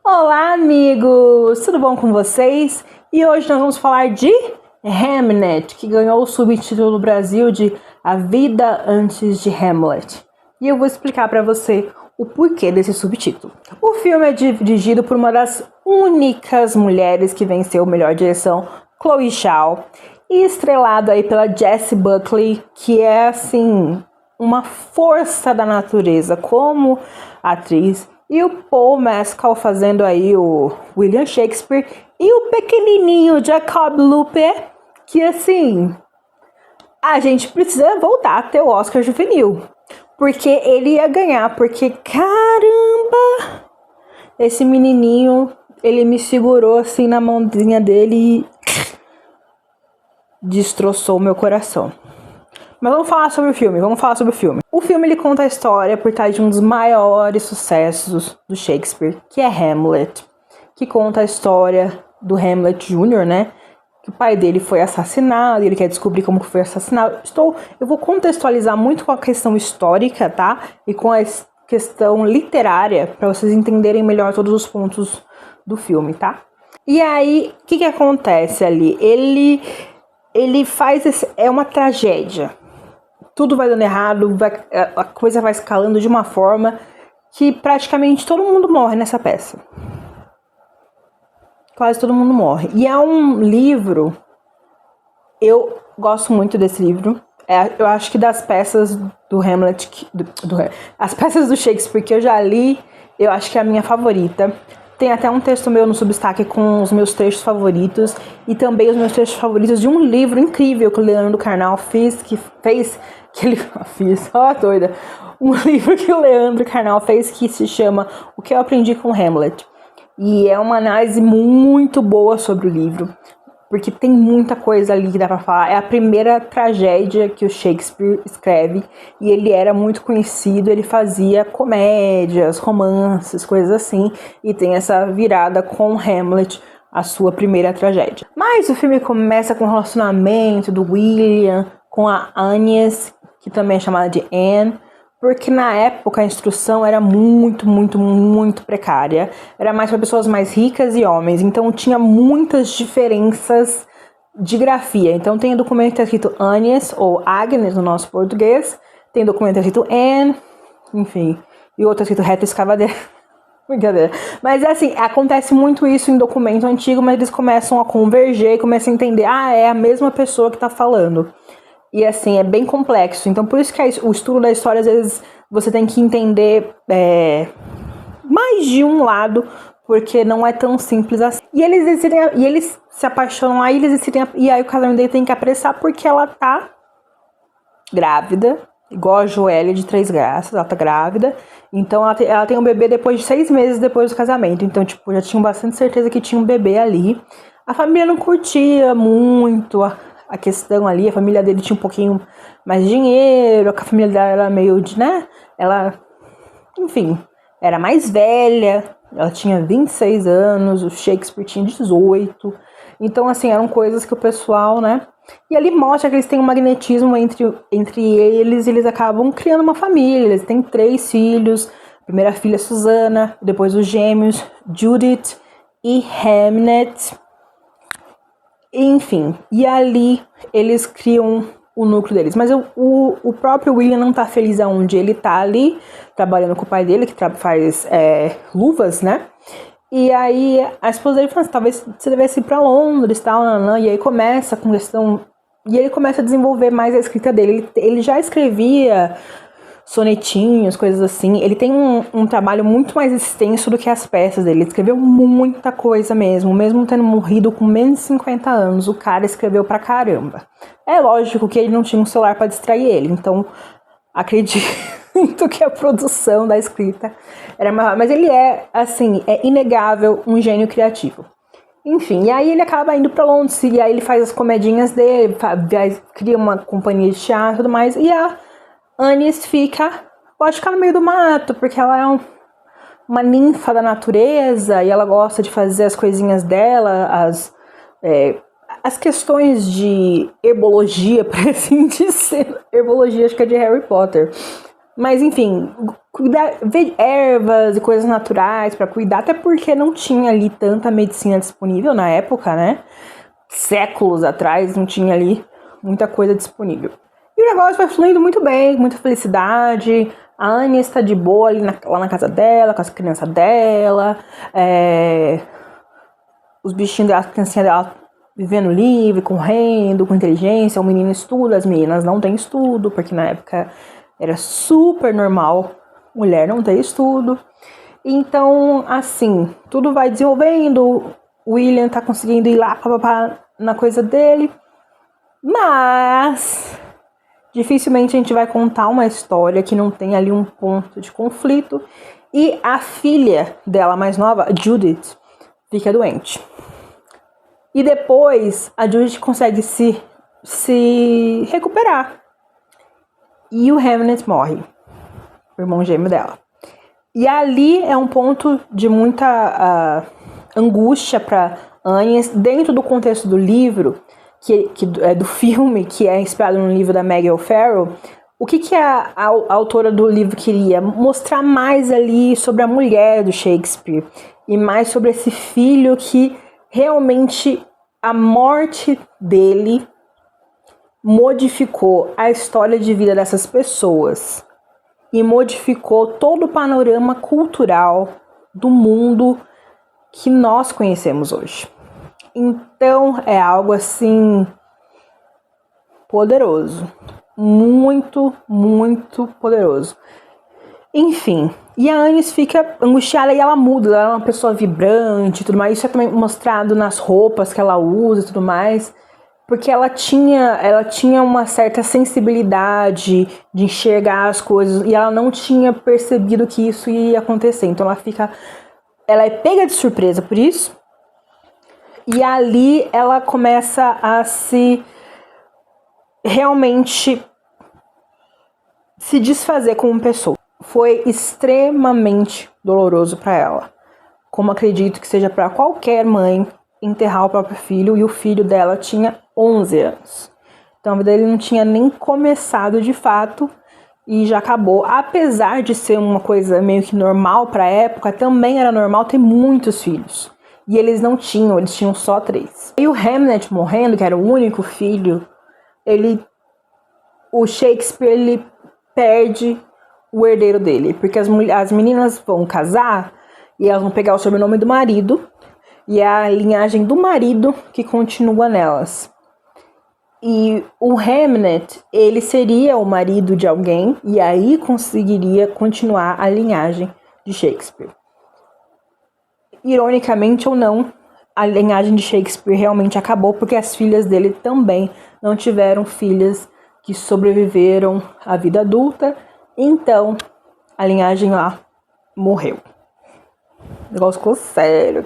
Olá, amigos! Tudo bom com vocês? E hoje nós vamos falar de Hamnet, que ganhou o subtítulo no Brasil de A Vida Antes de Hamlet. E eu vou explicar para você o porquê desse subtítulo. O filme é dirigido por uma das únicas mulheres que venceu a melhor direção, Chloe Zhao, e estrelado aí pela Jessie Buckley, que é, assim, uma força da natureza como atriz. E o Paul Mescal fazendo aí o William Shakespeare. E o pequenininho Jacob Looper, que assim, a gente precisa voltar a ter o Oscar juvenil. Porque ele ia ganhar, porque caramba, esse menininho, ele me segurou assim na mãozinha dele e destroçou meu coração. Mas vamos falar sobre o filme. O filme ele conta a história por trás de um dos maiores sucessos do Shakespeare, que é Hamlet, que conta a história do Hamlet Jr., né? Que o pai dele foi assassinado e ele quer descobrir como foi assassinado. Eu vou contextualizar muito com a questão histórica, tá? E com a questão literária, para vocês entenderem melhor todos os pontos do filme, tá? E aí, o que acontece ali? Ele faz... é uma tragédia. Tudo vai dando errado, a coisa vai escalando de uma forma que praticamente todo mundo morre nessa peça. Quase todo mundo morre. E é um livro, eu gosto muito desse livro. Eu acho que das peças do Hamlet, as peças do Shakespeare que eu já li, eu acho que é a minha favorita. Tem até um texto meu no Substack com os meus trechos favoritos e também os meus trechos favoritos de um livro incrível que o Leandro Carnal fez. Doida. Um livro que o Leandro Carnal fez que se chama O que eu aprendi com Hamlet. E é uma análise muito boa sobre o livro, porque tem muita coisa ali que dá pra falar. É a primeira tragédia que o Shakespeare escreve e ele era muito conhecido, ele fazia comédias, romances, coisas assim, e tem essa virada com Hamlet, a sua primeira tragédia. Mas o filme começa com o relacionamento do William com a Agnes, que também é chamada de Anne, porque na época a instrução era muito precária. Era mais para pessoas mais ricas e homens, então tinha muitas diferenças de grafia. Então tem documento escrito Agnes, ou Agnes no nosso português, tem documento escrito Anne, enfim, e outro escrito Reto Escavadeira. Brincadeira. Mas assim, acontece muito isso em documento antigo, mas eles começam a converger e começam a entender, é a mesma pessoa que tá falando. E assim, é bem complexo. Então, por isso que o estudo da história, às vezes, você tem que entender mais de um lado, porque não é tão simples assim. E eles se apaixonam lá, e aí o casamento dele tem que apressar, porque ela tá grávida, igual a Joélia de Três Graças, ela tá grávida. Então, ela tem um bebê depois de 6 meses depois do casamento. Então, tipo, já tinham bastante certeza que tinha um bebê ali. A família não curtia muito a questão ali, a família dele tinha um pouquinho mais de dinheiro, a família dela era meio de, né? Ela, enfim, era mais velha, ela tinha 26 anos, o Shakespeare tinha 18. Então, assim, eram coisas que o pessoal, né? E ali mostra que eles têm um magnetismo entre eles e eles acabam criando uma família. Eles têm 3 filhos, a primeira filha é Susana, depois os gêmeos Judith e Hamnet. Enfim, e ali eles criam o núcleo deles. Mas o próprio William não tá feliz aonde ele tá ali, trabalhando com o pai dele, que faz luvas, né? E aí a esposa dele fala assim, talvez você devesse ir pra Londres, tal, e aí começa com questão... E ele começa a desenvolver mais a escrita dele. Ele já escrevia sonetinhos, coisas assim. Ele tem um trabalho muito mais extenso do que as peças dele. Ele escreveu muita coisa mesmo tendo morrido com menos de 50 anos. O cara escreveu pra caramba. É lógico que ele não tinha um celular pra distrair ele, então acredito que a produção da escrita era maior. Mas ele é, assim, é inegável um gênio criativo. Enfim, e aí ele acaba indo pra Londres, e aí ele faz as comedinhas dele, cria uma companhia de teatro e tudo mais, e a Agnes pode ficar no meio do mato, porque ela é uma ninfa da natureza e ela gosta de fazer as coisinhas dela, as questões de herbologia, por assim dizer. Herbologia, acho que é de Harry Potter. Mas enfim, cuidar, ver ervas e coisas naturais pra cuidar, até porque não tinha ali tanta medicina disponível na época, né? Séculos atrás não tinha ali muita coisa disponível. E o negócio vai fluindo muito bem, muita felicidade. A Anya está de boa ali lá na casa dela, com as crianças dela. Os bichinhos dela, as criancinhas dela vivendo livre, correndo, com inteligência. O menino estuda, as meninas não têm estudo, porque na época era super normal mulher não ter estudo. Então, assim, tudo vai desenvolvendo. O William tá conseguindo ir lá na coisa dele. Mas dificilmente a gente vai contar uma história que não tem ali um ponto de conflito. E a filha dela mais nova, Judith, fica doente. E depois a Judith consegue se recuperar. E o Hamnet morre, o irmão gêmeo dela. E ali é um ponto de muita angústia para Anya, dentro do contexto do livro, que é do filme, que é inspirado no livro da Maggie O'Farrell. O que a autora do livro queria? Mostrar mais ali sobre a mulher do Shakespeare e mais sobre esse filho que realmente a morte dele modificou a história de vida dessas pessoas e modificou todo o panorama cultural do mundo que nós conhecemos hoje. Então é algo assim poderoso, muito, muito poderoso. Enfim, e a Annis fica angustiada e ela muda, ela é uma pessoa vibrante e tudo mais. Isso é também mostrado nas roupas que ela usa e tudo mais. Porque ela tinha uma certa sensibilidade de enxergar as coisas e ela não tinha percebido que isso ia acontecer. Então ela é pega de surpresa por isso. E ali ela começa a realmente se desfazer como pessoa. Foi extremamente doloroso para ela, como acredito que seja para qualquer mãe enterrar o próprio filho, e o filho dela tinha 11 anos. Então a vida dele não tinha nem começado de fato e já acabou. Apesar de ser uma coisa meio que normal para a época, também era normal ter muitos filhos. E eles não tinham, eles tinham só 3. E o Hamlet morrendo, que era o único filho, o Shakespeare ele perde o herdeiro dele, porque as meninas vão casar e elas vão pegar o sobrenome do marido, e é a linhagem do marido que continua nelas. E o Hamlet, ele seria o marido de alguém, e aí conseguiria continuar a linhagem de Shakespeare. Ironicamente ou não, a linhagem de Shakespeare realmente acabou, porque as filhas dele também não tiveram filhas que sobreviveram à vida adulta, então a linhagem lá morreu. O negócio ficou sério,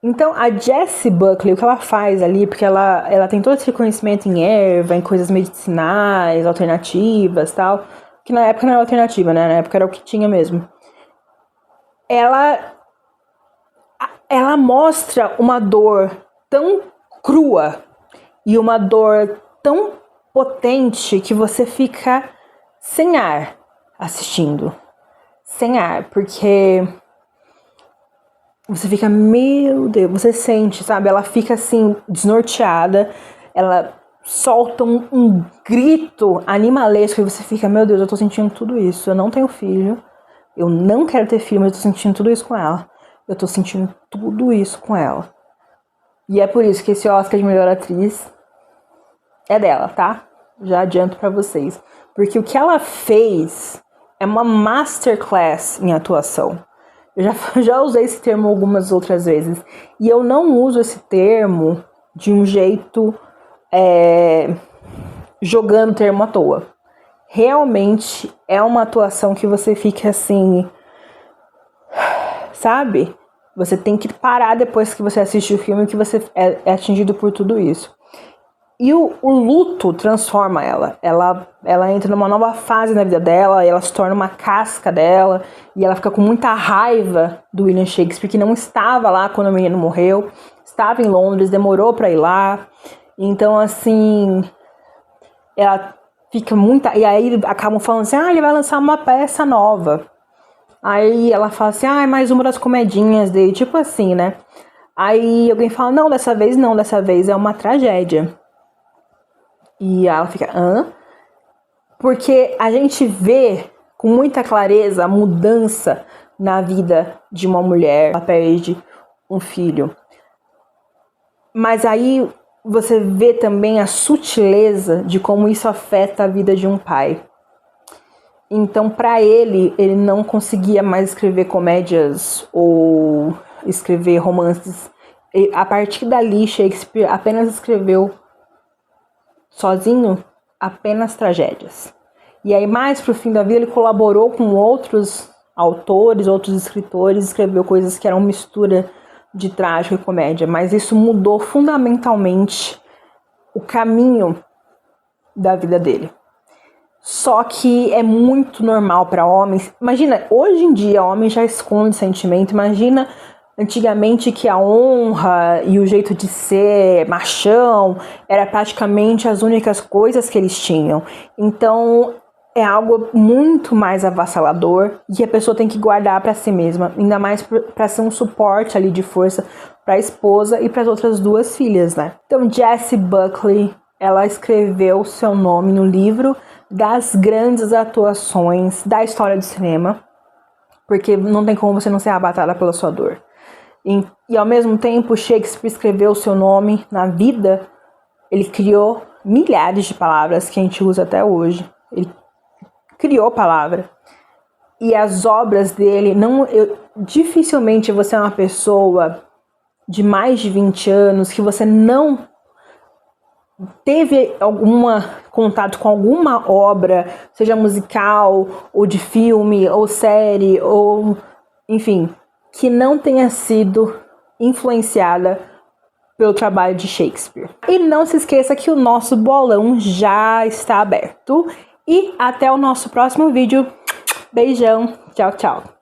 Então a Jessie Buckley, o que ela faz ali, porque ela tem todo esse conhecimento em erva, em coisas medicinais, alternativas, tal, que na época não era alternativa, né? Na época era o que tinha mesmo. Ela mostra uma dor tão crua e uma dor tão potente que você fica sem ar assistindo. Sem ar, porque você fica, meu Deus, você sente, sabe? Ela fica assim, desnorteada, ela solta um grito animalesco e você fica, meu Deus, eu tô sentindo tudo isso, eu não tenho filho, eu não quero ter filho, mas eu tô sentindo tudo isso com ela. Eu tô sentindo tudo isso com ela. E é por isso que esse Oscar de melhor atriz é dela, tá? Já adianto pra vocês. Porque o que ela fez é uma masterclass em atuação. Eu já usei esse termo algumas outras vezes. E eu não uso esse termo de um jeito jogando termo à toa. Realmente é uma atuação que você fica assim, sabe? Você tem que parar depois que você assiste o filme, que você é atingido por tudo isso. E o luto transforma ela. Ela entra numa nova fase na vida dela, ela se torna uma casca dela, e ela fica com muita raiva do William Shakespeare, que não estava lá quando o menino morreu, estava em Londres, demorou para ir lá. Então, assim, ela fica muita... E aí acabam falando assim, ele vai lançar uma peça nova. Aí ela fala assim, é mais uma das comedinhas dele, tipo assim, né? Aí alguém fala, não, dessa vez é uma tragédia. E ela fica, hã? Porque a gente vê com muita clareza a mudança na vida de uma mulher. Ela perde um filho. Mas aí você vê também a sutileza de como isso afeta a vida de um pai. Então, para ele não conseguia mais escrever comédias ou escrever romances. E, a partir dali, Shakespeare apenas escreveu sozinho apenas tragédias. E aí, mais pro fim da vida, ele colaborou com outros autores, outros escritores, escreveu coisas que eram mistura de trágico e comédia. Mas isso mudou fundamentalmente o caminho da vida dele. Só que é muito normal para homens. Imagina, hoje em dia, homem já esconde sentimento. Imagina antigamente que a honra e o jeito de ser machão era praticamente as únicas coisas que eles tinham. Então é algo muito mais avassalador e a pessoa tem que guardar para si mesma, ainda mais para ser um suporte ali de força para a esposa e para as outras duas filhas, né? Então Jessie Buckley, ela escreveu seu nome no livro das grandes atuações da história do cinema, porque não tem como você não ser arrebatada pela sua dor. E ao mesmo tempo, Shakespeare escreveu o seu nome na vida, ele criou milhares de palavras que a gente usa até hoje. Ele criou palavra. E as obras dele, dificilmente você é uma pessoa de mais de 20 anos que você não teve algum contato com alguma obra, seja musical, ou de filme, ou série, ou enfim, que não tenha sido influenciada pelo trabalho de Shakespeare. E não se esqueça que o nosso bolão já está aberto. E até o nosso próximo vídeo. Beijão. Tchau, tchau.